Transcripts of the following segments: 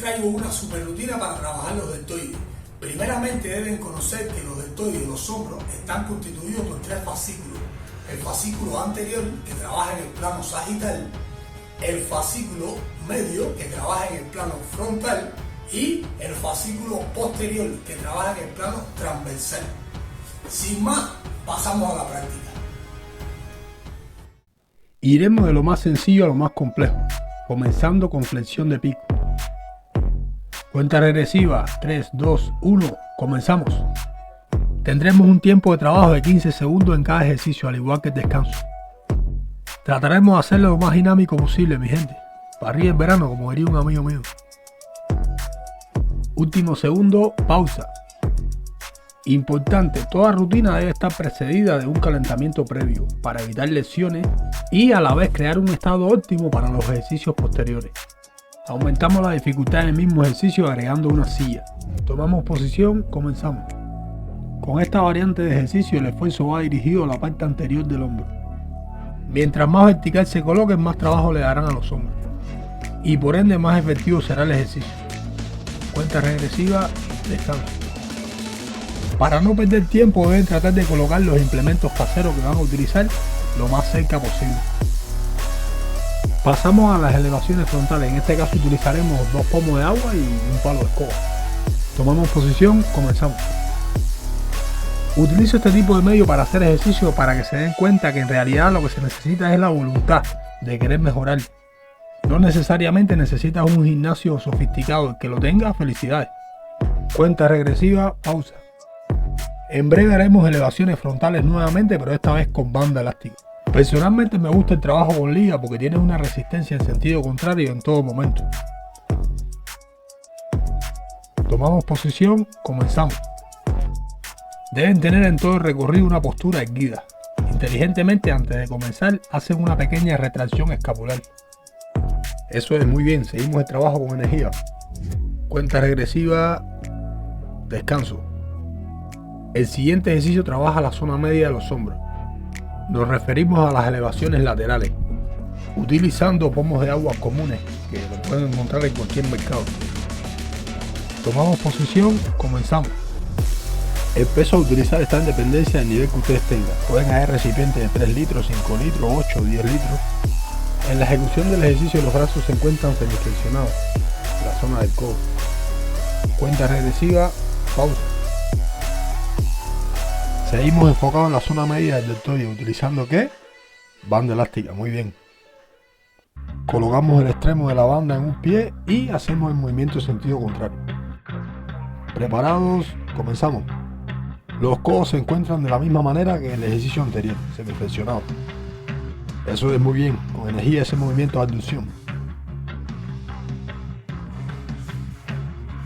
traigo una super rutina para trabajar los deltoides. Primeramente deben conocer que los deltoides y los hombros están constituidos por tres fascículos. El fascículo anterior, que trabaja en el plano sagital, el fascículo medio, que trabaja en el plano frontal, y el fascículo posterior, que trabaja en el plano transversal. Sin más, pasamos a la práctica. Iremos de lo más sencillo a lo más complejo, comenzando con flexión de pico. Cuenta regresiva, 3, 2, 1, comenzamos. Tendremos un tiempo de trabajo de 15 segundos en cada ejercicio, al igual que el descanso. Trataremos de hacerlo lo más dinámico posible, mi gente. Para arriba el verano, como diría un amigo mío. Último segundo, pausa. Importante, toda rutina debe estar precedida de un calentamiento previo para evitar lesiones y a la vez crear un estado óptimo para los ejercicios posteriores. Aumentamos la dificultad en el mismo ejercicio agregando una silla. Tomamos posición, comenzamos. Con esta variante de ejercicio el esfuerzo va dirigido a la parte anterior del hombro. Mientras más vertical se coloquen, más trabajo le darán a los hombros y por ende más efectivo será el ejercicio. Cuenta regresiva, descanso. Para no perder tiempo deben tratar de colocar los implementos caseros que van a utilizar lo más cerca posible. Pasamos a las elevaciones frontales. En este caso utilizaremos 2 pomos de agua y un palo de escoba. Tomamos posición, comenzamos. Utilizo este tipo de medio para hacer ejercicio para que se den cuenta que en realidad lo que se necesita es la voluntad de querer mejorar. No necesariamente necesitas un gimnasio sofisticado. El que lo tenga, felicidades. Cuenta regresiva, pausa. En breve haremos elevaciones frontales nuevamente, pero esta vez con banda elástica. Personalmente me gusta el trabajo con liga porque tiene una resistencia en sentido contrario en todo momento. Tomamos posición, comenzamos. Deben tener en todo el recorrido una postura erguida. Inteligentemente, antes de comenzar, hacen una pequeña retracción escapular. Eso es muy bien, seguimos el trabajo con energía. Cuenta regresiva, descanso. El siguiente ejercicio trabaja la zona media de los hombros. Nos referimos a las elevaciones laterales, utilizando pomos de agua comunes que lo pueden encontrar en cualquier mercado. Tomamos posición, comenzamos. El peso a utilizar está en dependencia del nivel que ustedes tengan. Pueden haber recipientes de 3 litros, 5 litros, 8 o 10 litros. En la ejecución del ejercicio los brazos se encuentran semiflexionados, en la zona del codo. Cuenta regresiva, pausa. Seguimos enfocados en la zona media del deltoide, utilizando ¿qué? Banda elástica, muy bien. Colocamos el extremo de la banda en un pie y hacemos el movimiento en sentido contrario. Preparados, comenzamos. Los codos se encuentran de la misma manera que en el ejercicio anterior, semiflexionados. Eso es muy bien, con energía ese movimiento de abducción.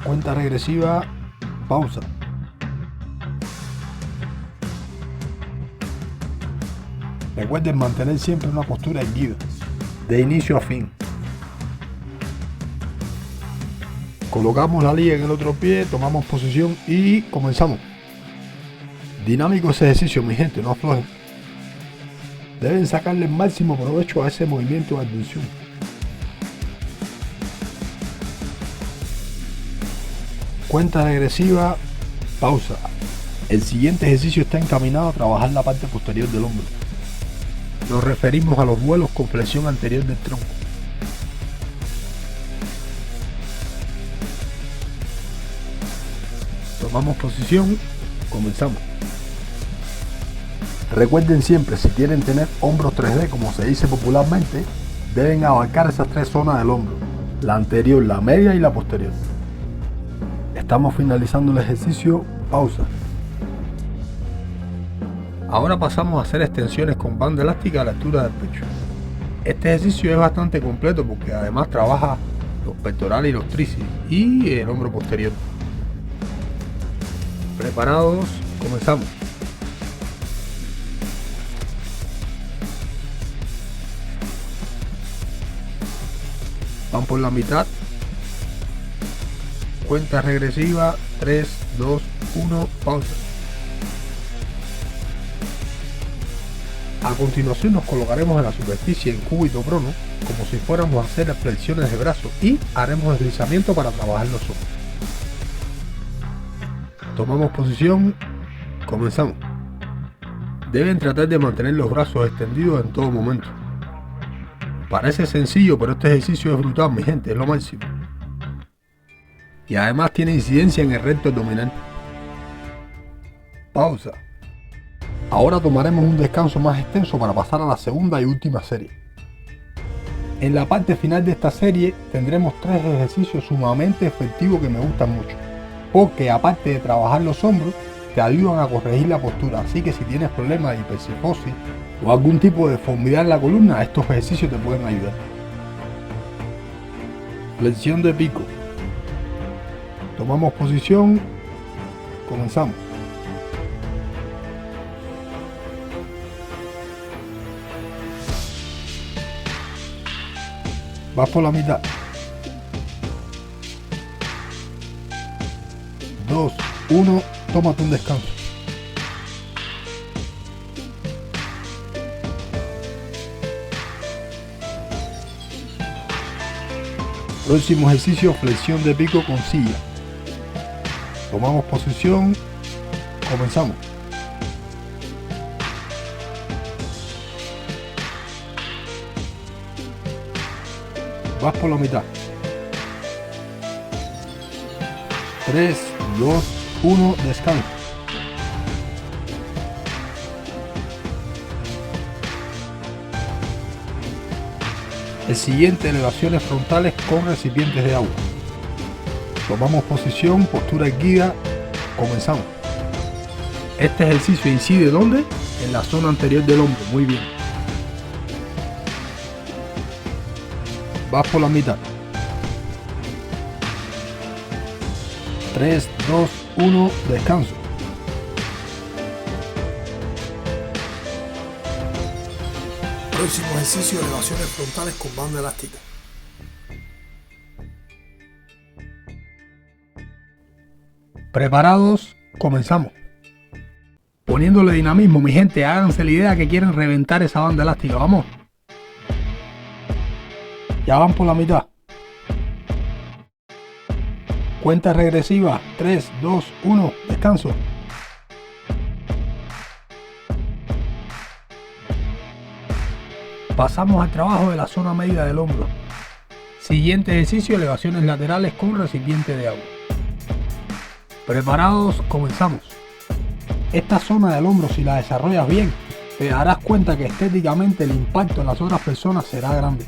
Cuenta regresiva, pausa. Recuerden mantener siempre una postura erguida, de inicio a fin. Colocamos la liga en el otro pie, tomamos posición y comenzamos. Dinámico ese ejercicio, mi gente, no aflojen. Deben sacarle el máximo provecho a ese movimiento de abducción. Cuenta regresiva, pausa. El siguiente ejercicio está encaminado a trabajar la parte posterior del hombro. Nos referimos a los vuelos con flexión anterior del tronco. Tomamos posición, comenzamos. Recuerden siempre, si quieren tener hombros 3D como se dice popularmente, deben abarcar esas 3 zonas del hombro, la anterior, la media y la posterior. Estamos finalizando el ejercicio, pausa. Ahora pasamos a hacer extensiones con banda elástica a la altura del pecho. Este ejercicio es bastante completo porque además trabaja los pectorales y los tríceps y el hombro posterior. Preparados, comenzamos. Van por la mitad. Cuenta regresiva, 3, 2, 1, pausa. A continuación nos colocaremos en la superficie en cúbito prono, como si fuéramos a hacer flexiones de brazos, y haremos deslizamiento para trabajar los hombros. Tomamos posición, comenzamos. Deben tratar de mantener los brazos extendidos en todo momento. Parece sencillo, pero este ejercicio es brutal, mi gente, es lo máximo. Y además tiene incidencia en el recto abdominal. Pausa. Ahora tomaremos un descanso más extenso para pasar a la segunda y última serie. En la parte final de esta serie tendremos 3 ejercicios sumamente efectivos que me gustan mucho, porque aparte de trabajar los hombros, te ayudan a corregir la postura, así que si tienes problemas de hipercifosis o algún tipo de deformidad en la columna, estos ejercicios te pueden ayudar. Flexión de pico. Tomamos posición, comenzamos. Vas por la mitad. 2, 1, tómate un descanso. Próximo ejercicio, flexión de pico con silla. Tomamos posición, comenzamos. Vas por la mitad. 3, 2, 1, descanso. El siguiente, elevaciones frontales con recipientes de agua. Tomamos posición, postura erguida, comenzamos. Este ejercicio incide ¿dónde? En la zona anterior del hombro, muy bien. Vas por la mitad. 3, 2, 1, descanso. Próximo ejercicio, elevaciones frontales con banda elástica. Preparados, comenzamos. Poniéndole dinamismo, mi gente, háganse la idea que quieren reventar esa banda elástica, vamos. Ya van por la mitad. Cuenta regresiva, 3, 2, 1, descanso. Pasamos al trabajo de la zona media del hombro. Siguiente ejercicio, elevaciones laterales con recipiente de agua. Preparados, comenzamos. Esta zona del hombro, si la desarrollas bien, te darás cuenta que estéticamente el impacto en las otras personas será grande.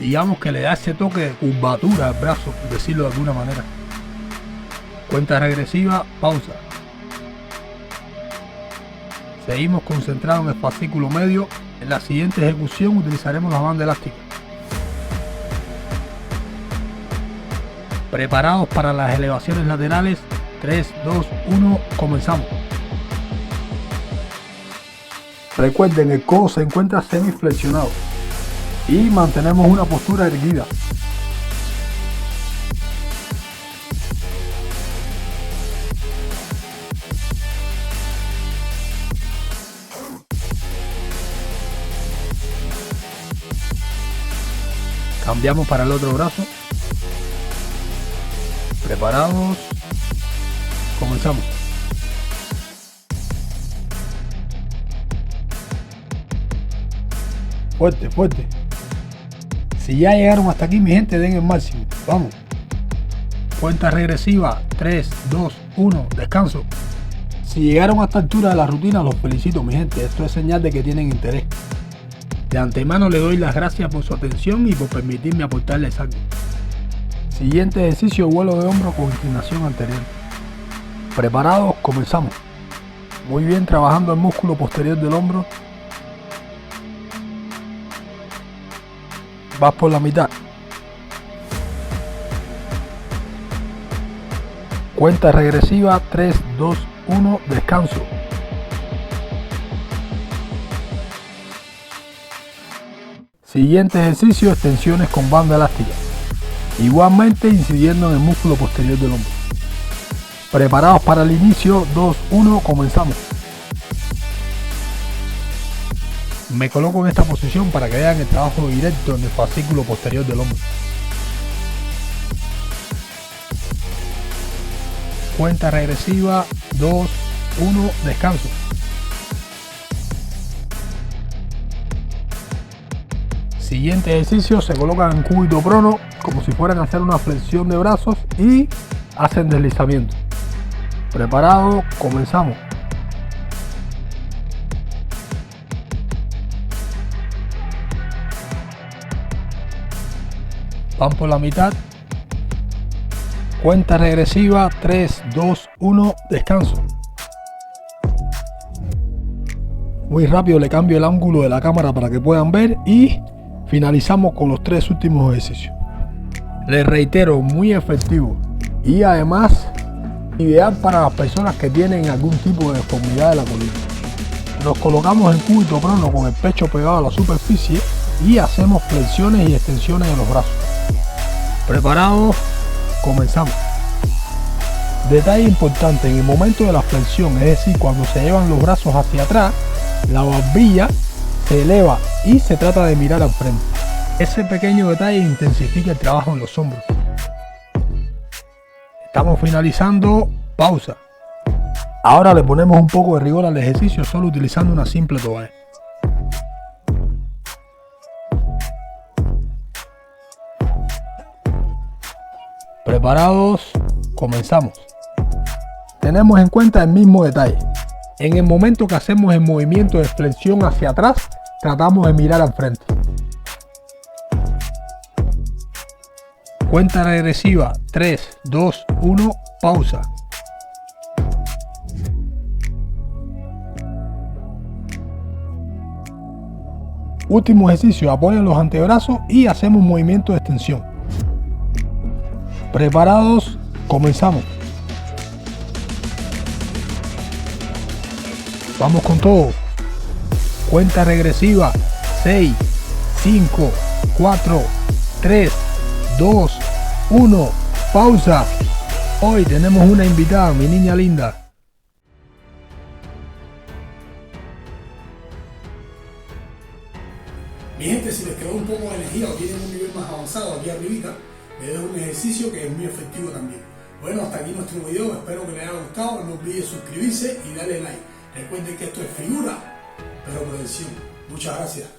Digamos que le da ese toque de curvatura al brazo, por decirlo de alguna manera. Cuenta regresiva, pausa. Seguimos concentrados en el fascículo medio. En la siguiente ejecución utilizaremos la banda elástica. Preparados para las elevaciones laterales. 3, 2, 1, comenzamos. Recuerden, el codo se encuentra semiflexionado y mantenemos una postura erguida. Cambiamos para el otro brazo. Preparados. Comenzamos. Fuerte, fuerte. Si ya llegaron hasta aquí, mi gente, den el máximo. Vamos. Cuenta regresiva. 3, 2, 1. Descanso. Si llegaron a esta altura de la rutina, los felicito, mi gente. Esto es señal de que tienen interés. De antemano le doy las gracias por su atención y por permitirme aportarles algo. Siguiente ejercicio, vuelo de hombro con inclinación anterior. Preparados, comenzamos. Muy bien, trabajando el músculo posterior del hombro. Vas por la mitad. Cuenta regresiva, 3, 2, 1, descanso. Siguiente ejercicio, extensiones con banda elástica. Igualmente incidiendo en el músculo posterior del hombro. Preparados para el inicio, 2, 1, comenzamos. Me coloco en esta posición para que vean el trabajo directo en el fascículo posterior del hombro. Cuenta regresiva, 2, 1, descanso. Siguiente ejercicio, se colocan en cúbito prono como si fueran a hacer una flexión de brazos y hacen deslizamiento. Preparado, comenzamos. Van por la mitad. Cuenta regresiva, 3, 2, 1, descanso. Muy rápido le cambio el ángulo de la cámara para que puedan ver y finalizamos con los 3 últimos ejercicios. Les reitero, muy efectivo y además ideal para las personas que tienen algún tipo de deformidad de la columna. Nos colocamos en cúbito prono con el pecho pegado a la superficie y hacemos flexiones y extensiones de los brazos. Preparados, comenzamos. Detalle importante, en el momento de la flexión, es decir, cuando se llevan los brazos hacia atrás, la barbilla se eleva y se trata de mirar al frente. Ese pequeño detalle intensifica el trabajo en los hombros. Estamos finalizando, pausa. Ahora le ponemos un poco de rigor al ejercicio solo utilizando una simple toalla. Preparados, comenzamos. Tenemos en cuenta el mismo detalle. En el momento que hacemos el movimiento de flexión hacia atrás, tratamos de mirar al frente. Cuenta regresiva, 3, 2, 1, pausa. Último ejercicio, apoyan los antebrazos y hacemos un movimiento de extensión. Preparados, comenzamos. Vamos con todo. Cuenta regresiva, 6, 5, 4, 3, 2, 1, pausa. Hoy tenemos una invitada, mi niña linda. Mi gente, si les quedó un poco de energía o tienen un nivel más avanzado aquí arribita, les dejo un ejercicio que es muy efectivo también. Bueno, hasta aquí nuestro video, espero que les haya gustado, no olviden suscribirse y darle like. Recuerden que esto es figura, pero prevención. Muchas gracias.